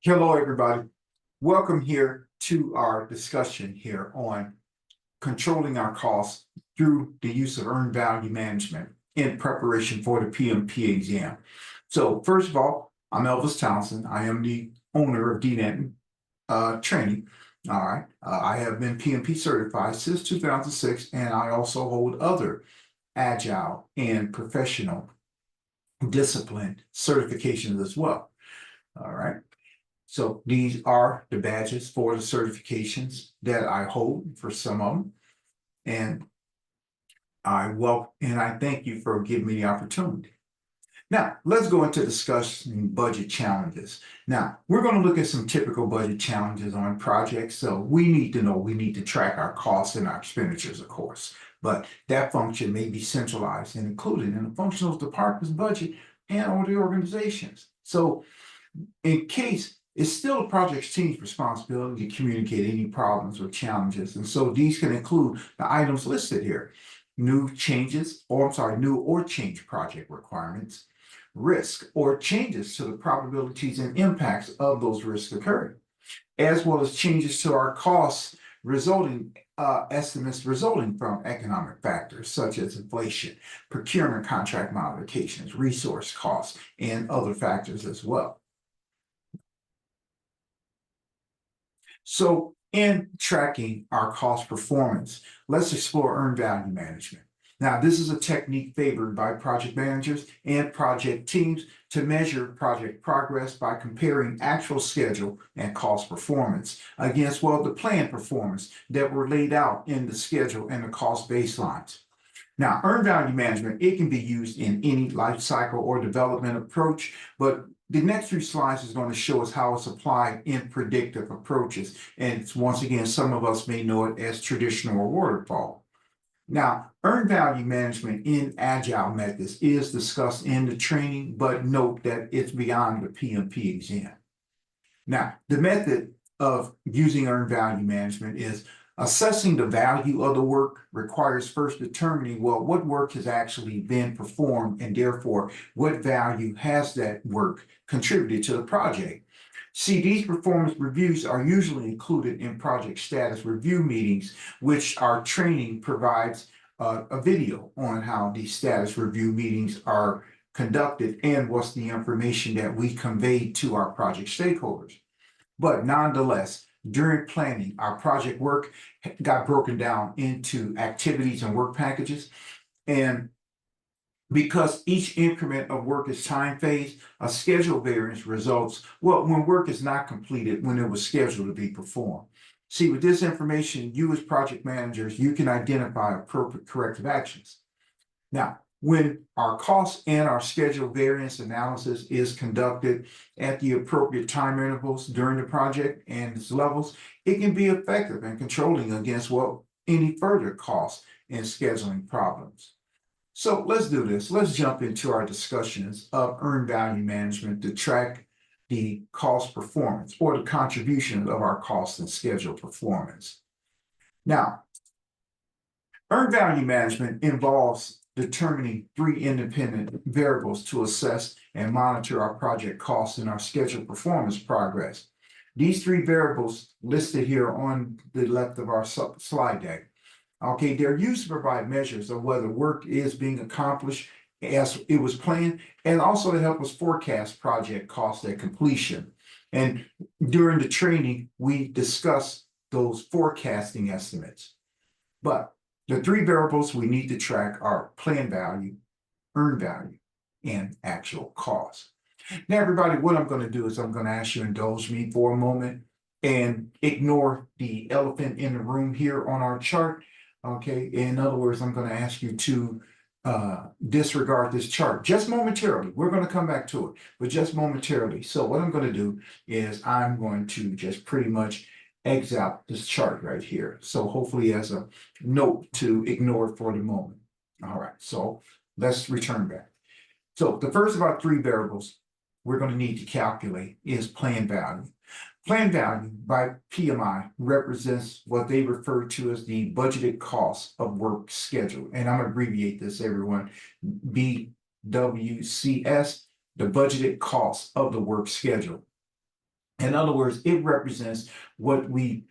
Hello, everybody. Welcome here to our discussion here on controlling our costs through the use of earned value management in preparation for the PMP exam. So first of all, I'm Elvis Townsend. I am the owner of DNET Training. All right. I have been PMP certified since 2006, and I also hold other agile and professional discipline certifications as well. All right. So these are the badges for the certifications that I hold for some of them. And I thank you for giving me the opportunity. Now, let's go into discussing budget challenges. Now, we're going to look at some typical budget challenges on projects. So we need to track our costs and our expenditures, of course. But that function may be centralized and included in the functional department's budget and or the organizations. So in case it's still the project team's responsibility to communicate any problems or challenges. And so these can include the items listed here: new or change project requirements, risk or changes to the probabilities and impacts of those risks occurring, as well as changes to our costs estimates resulting from economic factors such as inflation, procurement contract modifications, resource costs, and other factors as well. So in tracking our cost performance, let's explore earned value management. Now, this is a technique favored by project managers and project teams to measure project progress by comparing actual schedule and cost performance against, the planned performance that were laid out in the schedule and the cost baselines. Now, earned value management, it can be used in any life cycle or development approach, but the next few slides is going to show us how it's applied in predictive approaches. And it's, once again, some of us may know it as traditional or waterfall. Now, earned value management in agile methods is discussed in the training, but note that it's beyond the PMP exam. Now, the method of using earned value management is assessing the value of the work requires first determining, what work has actually been performed and therefore what value has that work contributed to the project. See, these performance reviews are usually included in project status review meetings, which our training provides a video on how these status review meetings are conducted and what's the information that we convey to our project stakeholders. But nonetheless, during planning, our project work got broken down into activities and work packages. And because each increment of work is time phased, a schedule variance results, when work is not completed when it was scheduled to be performed. See, with this information, you as project managers, you can identify appropriate corrective actions. Now, when our cost and our schedule variance analysis is conducted at the appropriate time intervals during the project and its levels, it can be effective in controlling against any further costs and scheduling problems. So let's do this. Let's jump into our discussions of earned value management to track the cost performance or the contribution of our cost and schedule performance. Now, earned value management involves determining three independent variables to assess and monitor our project costs and our schedule performance progress. These three variables listed here on the left of our slide deck. Okay, they're used to provide measures of whether work is being accomplished as it was planned, and also to help us forecast project costs at completion. And during the training, we discuss those forecasting estimates. But the three variables we need to track are planned value, earned value, and actual cost. Now, everybody, what I'm going to do is I'm going to ask you to indulge me for a moment and ignore the elephant in the room here on our chart. Okay, in other words, I'm going to ask you to disregard this chart just momentarily. We're going to come back to it, but just momentarily. So what I'm going to do is I'm going to just pretty much exit out this chart right here. So hopefully as a note to ignore it for the moment. All right, so let's return back. So the first of our three variables we're going to need to calculate is planned value. Planned value by PMI represents what they refer to as the budgeted cost of work schedule. And I'm going to abbreviate this, everyone. BWCS, the budgeted cost of the work schedule. In other words, it represents what we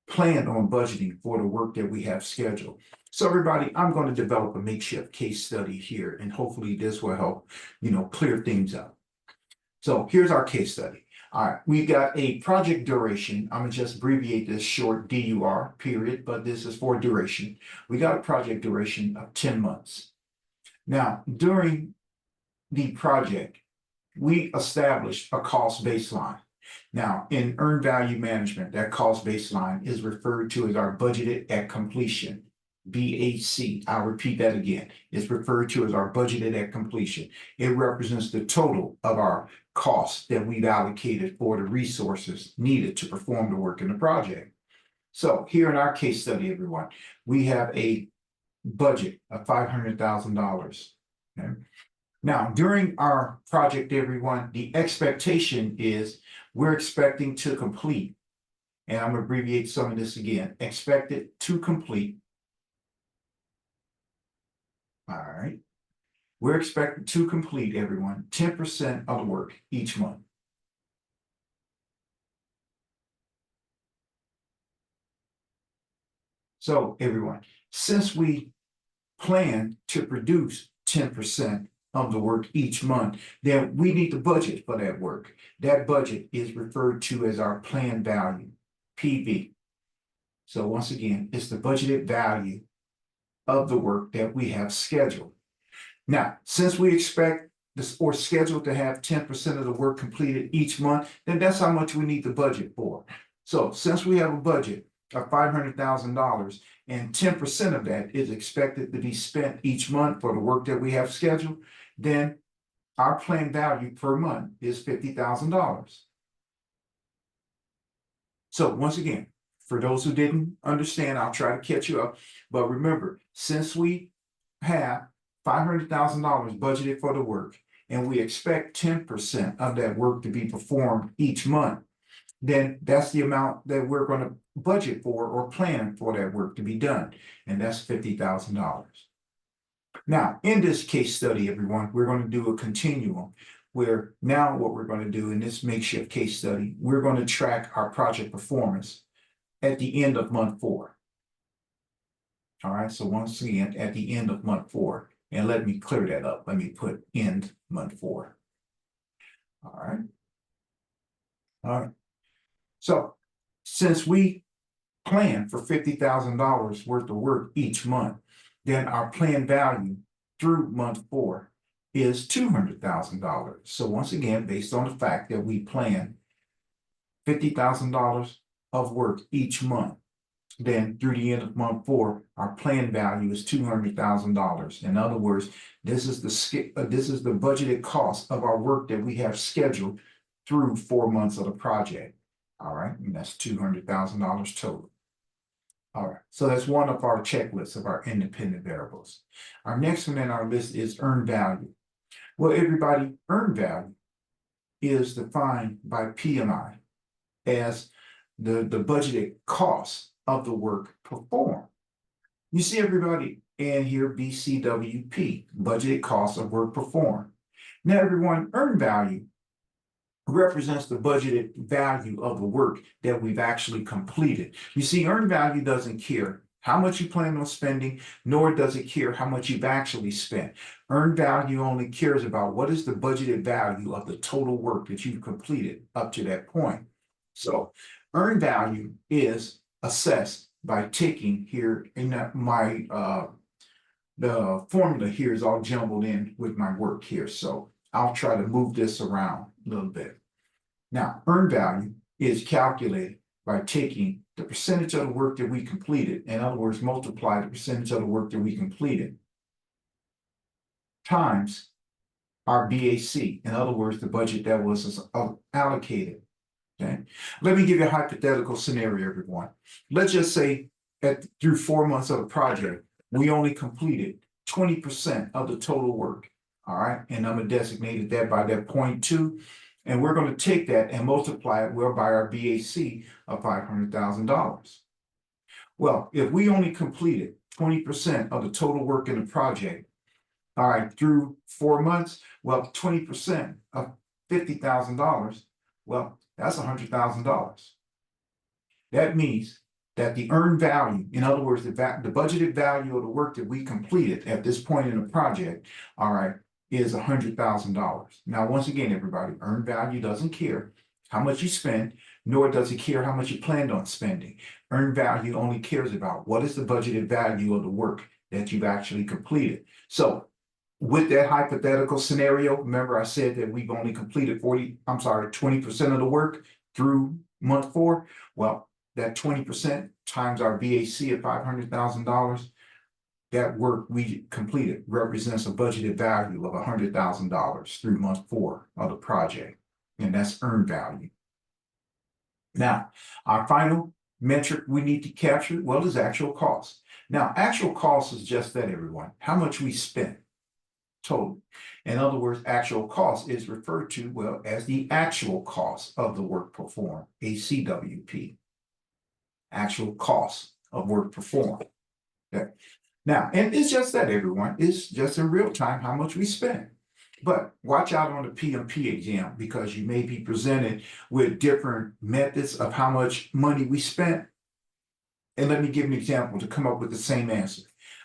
plan on budgeting for the work that we have scheduled. So everybody, I'm going to develop a makeshift case study here, and hopefully this will help, clear things up. So here's our case study. All right, we've got a project duration. I'm gonna just abbreviate this short DUR period, but this is for duration. We got a project duration of 10 months. Now, during the project, we established a cost baseline. Now, in earned value management, that cost baseline is referred to as our budgeted at completion. BAC, I'll repeat that again. It's referred to as our budgeted at completion. It represents the total of our costs that we've allocated for the resources needed to perform the work in the project. So here in our case study, everyone, we have a budget of $500,000. Okay? Now, during our project, everyone, the expectation is we're expecting to complete, and I'm going to abbreviate some of this again, expected to complete. All right. We're expected to complete, everyone, 10% of the work each month. So, everyone, since we plan to produce 10% of the work each month, then we need to budget for that work. That budget is referred to as our planned value, PV. So once again, it's the budgeted value of the work that we have scheduled. Now, since we expect this or scheduled to have 10% of the work completed each month, then that's how much we need to budget for. So since we have a budget of $500,000 and 10% of that is expected to be spent each month for the work that we have scheduled, then our planned value per month is $50,000. So once again, for those who didn't understand, I'll try to catch you up. But remember, since we have $500,000 budgeted for the work, and we expect 10% of that work to be performed each month, then that's the amount that we're going to budget for or plan for that work to be done. And that's $50,000. Now, in this case study, everyone, we're going to do a continuum where now what we're going to do in this makeshift case study, we're going to track our project performance at the end of month 4. All right, so once again, at the end of month 4, and let me clear that up. Let me put end month 4. All right. All right. So since we plan for $50,000 worth of work each month, then our planned value through month 4 is $200,000. So once again, based on the fact that we plan $50,000 of work each month, then through the end of month 4, our planned value is $200,000. In other words, this is the budgeted cost of our work that we have scheduled through 4 months of the project. All right, and that's $200,000 total. All right, so that's one of our checklists of our independent variables. Our next one in our list is earned value. Well, everybody, earned value is defined by PMI as the budgeted cost of the work performed. You see everybody in here, BCWP, budgeted cost of work performed. Now, everyone, earned value represents the budgeted value of the work that we've actually completed. You see, earned value doesn't care how much you plan on spending, nor does it care how much you've actually spent. Earned value only cares about what is the budgeted value of the total work that you've completed up to that point. So earned value is assessed by taking here in the formula here is all jumbled in with my work here. So I'll try to move this around a little bit. Now, earned value is calculated by taking the percentage of the work that we completed, in other words, multiply the percentage of the work that we completed, times our BAC, in other words, the budget that was allocated. Okay. Let me give you a hypothetical scenario, everyone. Let's just say through 4 months of the project, we only completed 20% of the total work. All right, and I'm going to designate that by that 0.2. And we're going to take that and multiply it by our BAC of $500,000. Well, if we only completed 20% of the total work in the project, all right, through 4 months, well, 20% of $50,000 Well, that's $100,000. That means that the earned value, in other words, the budgeted value of the work that we completed at this point in the project, all right, is $100,000. Now, once again, everybody, earned value doesn't care how much you spend, nor does it care how much you planned on spending. Earned value only cares about what is the budgeted value of the work that you've actually completed. So with that hypothetical scenario, remember I said that we've only completed 20% of the work through month 4. Well, that 20% times our VAC of $500,000, that work we completed represents a budgeted value of $100,000 through month 4 of the project, and that's earned value. Now, our final metric we need to capture, well, is actual cost. Now, actual cost is just that, everyone, how much we spent total. In other words, actual cost is referred to, well, as the actual cost of the work performed, ACWP. Actual cost of work performed. Okay. Now, and it's just that, everyone, it's just in real time how much we spent. But watch out on the PMP exam, because you may be presented with different methods of how much money we spent. And let me give an example to come up with the same answer.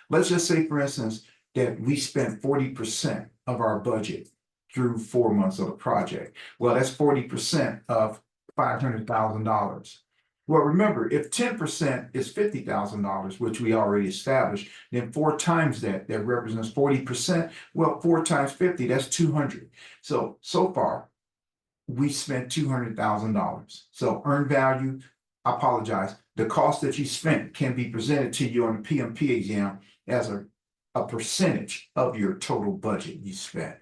Let's just say, for instance, that we spent 40% of our budget through 4 months of the project. Well, that's 40% of $500,000. Well, remember, if 10% is $50,000, which we already established, then 4 times that represents 40%. Well, 4 times 50, that's 200. So far, we spent $200,000. So earned value, I apologize, the cost that you spent can be presented to you on the PMP exam as a percentage of your total budget you spent.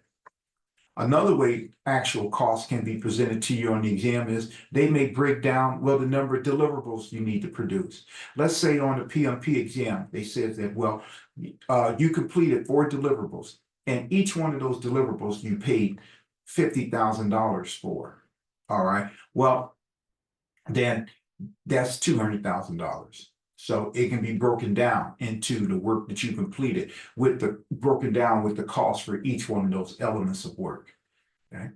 Another way actual costs can be presented to you on the exam is they may break down, well, the number of deliverables you need to produce. Let's say on the PMP exam, they said that, well, you completed 4 deliverables, and each one of those deliverables you paid $50,000 for. All right. Well, then that's $200,000. So it can be broken down into the work that you completed broken down with the cost for each one of those elements of work. Okay.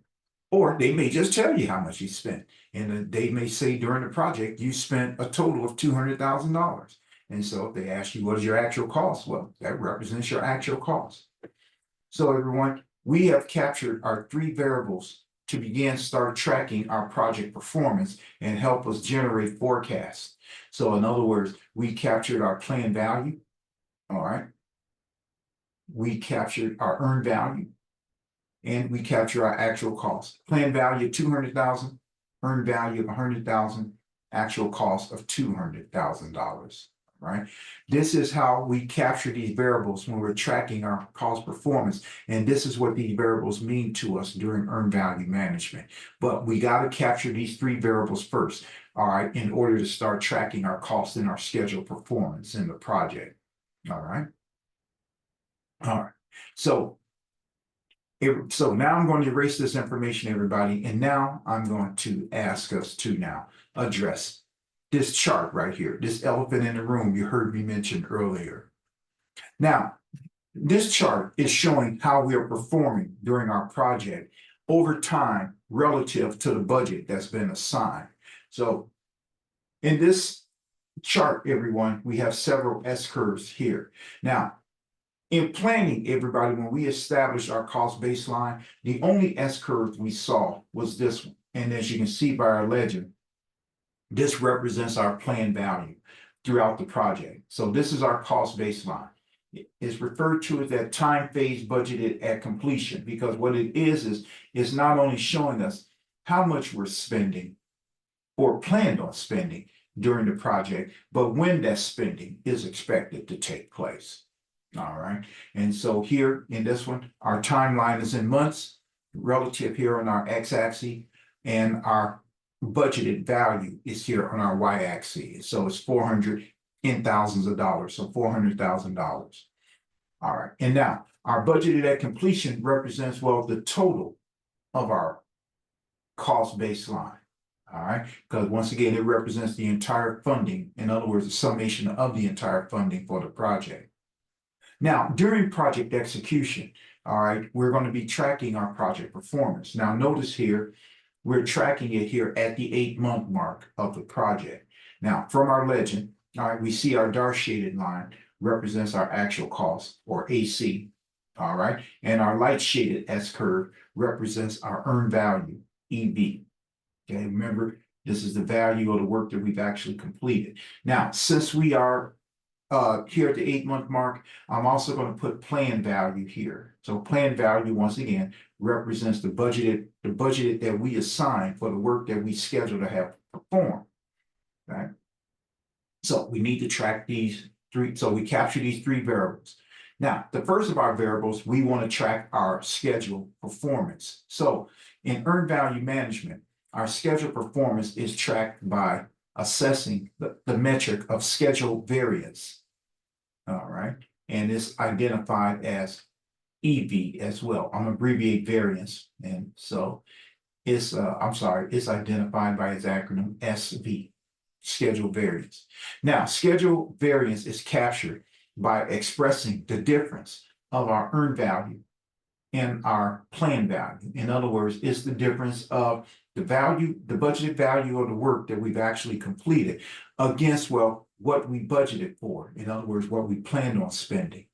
Or they may just tell you how much you spent. And they may say during the project, you spent a total of $200,000. And so if they ask you, what is your actual cost? Well, that represents your actual cost. So everyone, we have captured our 3 variables to start tracking our project performance and help us generate forecasts. So in other words, we captured our planned value, all right? We captured our earned value, and we capture our actual cost. Planned value of $200,000, earned value of $100,000, actual cost of $200,000, right? This is how we capture these variables when we're tracking our cost performance, and this is what these variables mean to us during earned value management. But we got to capture these 3 variables first, all right, in order to start tracking our costs and our scheduled performance in the project. All right. All right. So now I'm going to erase this information, everybody, and now I'm going to ask us to now address this chart right here, this elephant in the room you heard me mention earlier. Now, this chart is showing how we are performing during our project over time relative to the budget that's been assigned. So in this chart, everyone, we have several S-curves here. Now, in planning, everybody, when we established our cost baseline, the only S-curve we saw was this one. And as you can see by our legend, this represents our planned value throughout the project. So this is our cost baseline. It's referred to as that time phase budgeted at completion, because what it is it's not only showing us how much we're spending or planned on spending during the project, but when that spending is expected to take place. All right. And so here in this one, our timeline is in months, relative here on our x-axis, and our budgeted value is here on our y-axis. So it's 400 in thousands of dollars, so $400,000. All right. And now our budgeted at completion represents, well, the total of our cost baseline. All right. Because once again, it represents the entire funding. In other words, the summation of the entire funding for the project. Now, during project execution, all right, we're going to be tracking our project performance. Now, notice here we're tracking it here at the 8-month mark of the project. Now, from our legend, all right, we see our dark shaded line represents our actual cost, or AC. All right, and our light shaded S curve represents our earned value, EV. Okay, remember, this is the value of the work that we've actually completed. Now, since we are here at the 8-month mark, I'm also going to put plan value here. So plan value, once again, represents the budgeted that we assign for the work that we schedule to have performed. Right. So we need to track these three. So we capture these three variables. Now, the first of our variables, we want to track our schedule performance. So in earned value management, our schedule performance is tracked by assessing the metric of schedule variance. All right. And it's identified as EV as well. I'm gonna abbreviate variance. And so it's it's identified by its acronym SV, schedule variance. Now, schedule variance is captured by expressing the difference of our earned value and our plan value. In other words, it's the difference of the value, the budgeted value of the work that we've actually completed against, well, what we budgeted for. In other words, what we planned on spending.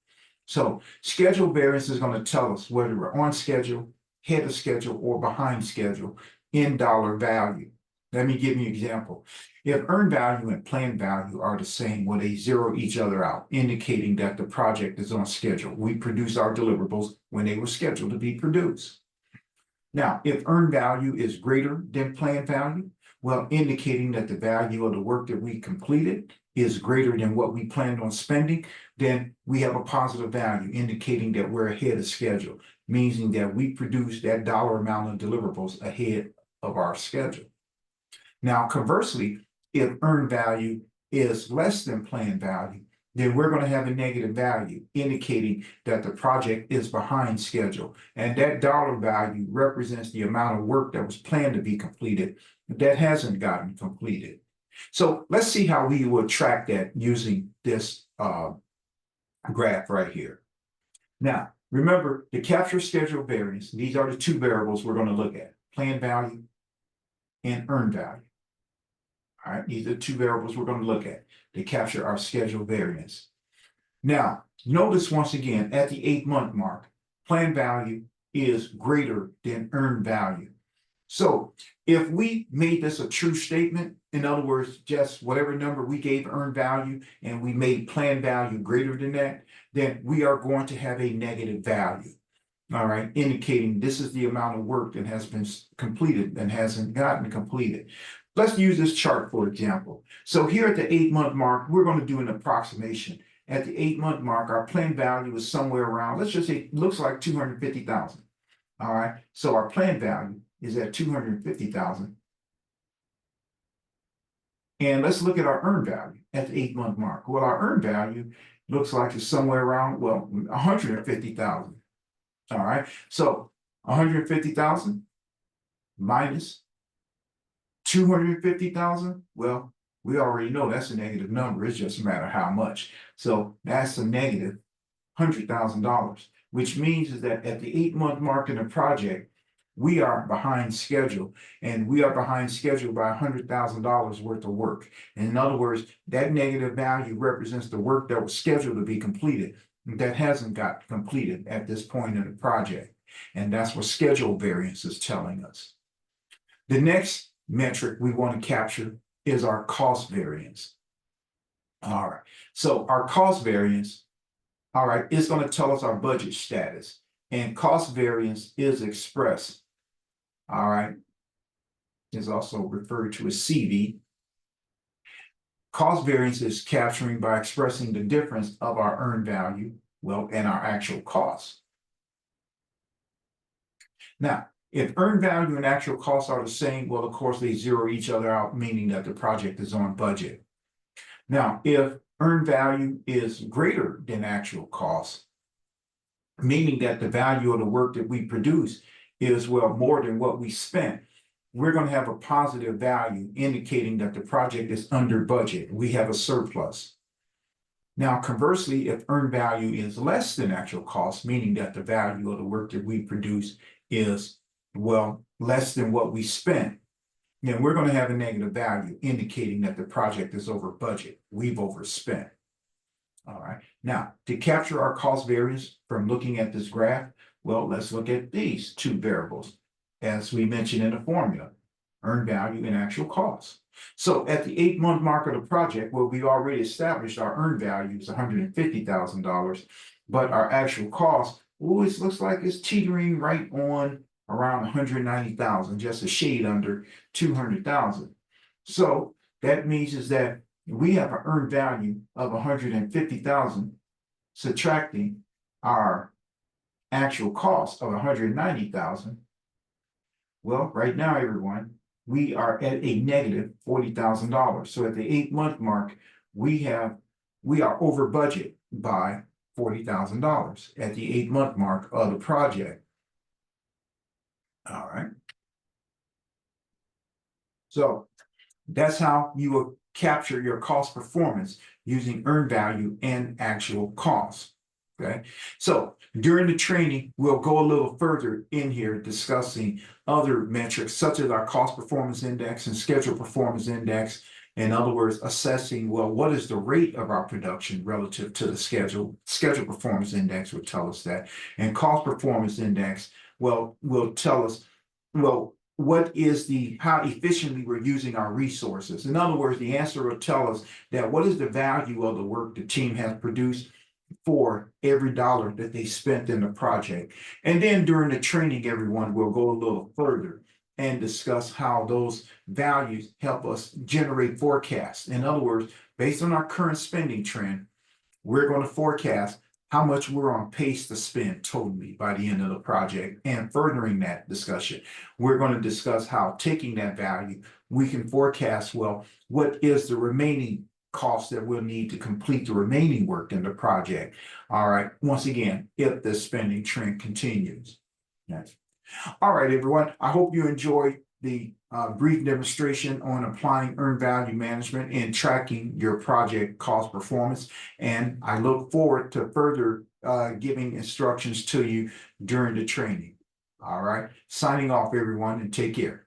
So schedule variance is going to tell us whether we're on schedule, ahead of schedule, or behind schedule in dollar value. Let me give you an example. If earned value and planned value are the same, well, they zero each other out, indicating that the project is on schedule. We produce our deliverables when they were scheduled to be produced. Now, if earned value is greater than planned value, well, indicating that the value of the work that we completed is greater than what we planned on spending, then we have a positive value, indicating that we're ahead of schedule, meaning that we produce that dollar amount of deliverables ahead of our schedule. Now, conversely, if earned value is less than planned value, then we're going to have a negative value, indicating that the project is behind schedule. And that dollar value represents the amount of work that was planned to be completed that hasn't gotten completed. So let's see how we will track that using this graph right here. Now, remember, to capture schedule variance, these are the two variables we're going to look at, planned value and earned value. All right, these are the two variables we're going to look at to capture our schedule variance. Now, notice once again, at the 8-month mark, planned value is greater than earned value. So if we made this a true statement, in other words, just whatever number we gave earned value and we made planned value greater than that, then we are going to have a negative value. All right, indicating this is the amount of work that has been completed and hasn't gotten completed. Let's use this chart, for example. So here at the 8-month mark, we're going to do an approximation. At the 8-month mark, our planned value is somewhere around, let's just say, it looks like 250,000. All right, so our planned value is at 250,000. And let's look at our earned value at the 8-month mark. Well, our earned value looks like it's somewhere around, well, 150,000. All right, so 150,000 minus 250,000. Well, we already know that's a negative number. It's just a matter of how much. So that's a negative $100,000, which means is that at the 8-month mark in the project, we are behind schedule, and we are behind schedule by $100,000 worth of work. And in other words, that negative value represents the work that was scheduled to be completed that hasn't got completed at this point in the project. And that's what schedule variance is telling us. The next metric we want to capture is our cost variance. All right, so our cost variance, all right, is going to tell us our budget status, and cost variance is expressed, all right, is also referred to as CV. Cost variance is capturing by expressing the difference of our earned value, well, and our actual cost. Now, if earned value and actual costs are the same, well, of course, they zero each other out, meaning that the project is on budget. Now, if earned value is greater than actual costs, meaning that the value of the work that we produce is, well, more than what we spent, we're going to have a positive value indicating that the project is under budget. We have a surplus. Now, conversely, if earned value is less than actual cost, meaning that the value of the work that we produce is, well, less than what we spent, then we're going to have a negative value indicating that the project is over budget. We've overspent. All right. Now, to capture our cost variance from looking at this graph, well, let's look at these two variables. As we mentioned in the formula, earned value and actual cost. So at the 8-month mark of the project, well, we already established our earned value is $150,000, but our actual cost always looks like it's teetering right on around 190,000, just a shade under 200,000. So that means is that we have an earned value of 150,000, subtracting our actual cost of 190,000. Well, right now, everyone, we are at a negative $40,000. So at the 8-month mark, we are over budget by $40,000 at the 8-month mark of the project. All right. So that's how you will capture your cost performance using earned value and actual cost. Okay. So during the training, we'll go a little further in here discussing other metrics such as our cost performance index and schedule performance index. In other words, assessing, well, what is the rate of our production relative to the schedule? Schedule performance index will tell us that. And cost performance index, well, will tell us, well, what is how efficiently we're using our resources. In other words, the answer will tell us that what is the value of the work the team has produced for every dollar that they spent in the project. And then during the training, everyone will go a little further and discuss how those values help us generate forecasts. In other words, based on our current spending trend, we're going to forecast how much we're on pace to spend totally by the end of the project. And furthering that discussion, we're going to discuss how taking that value, we can forecast, well, what is the remaining cost that we'll need to complete the remaining work in the project. All right. Once again, if the spending trend continues. Next. All right, everyone. I hope you enjoyed the brief demonstration on applying earned value management and tracking your project cost performance. And I look forward to further giving instructions to you during the training. All right. Signing off, everyone, and take care.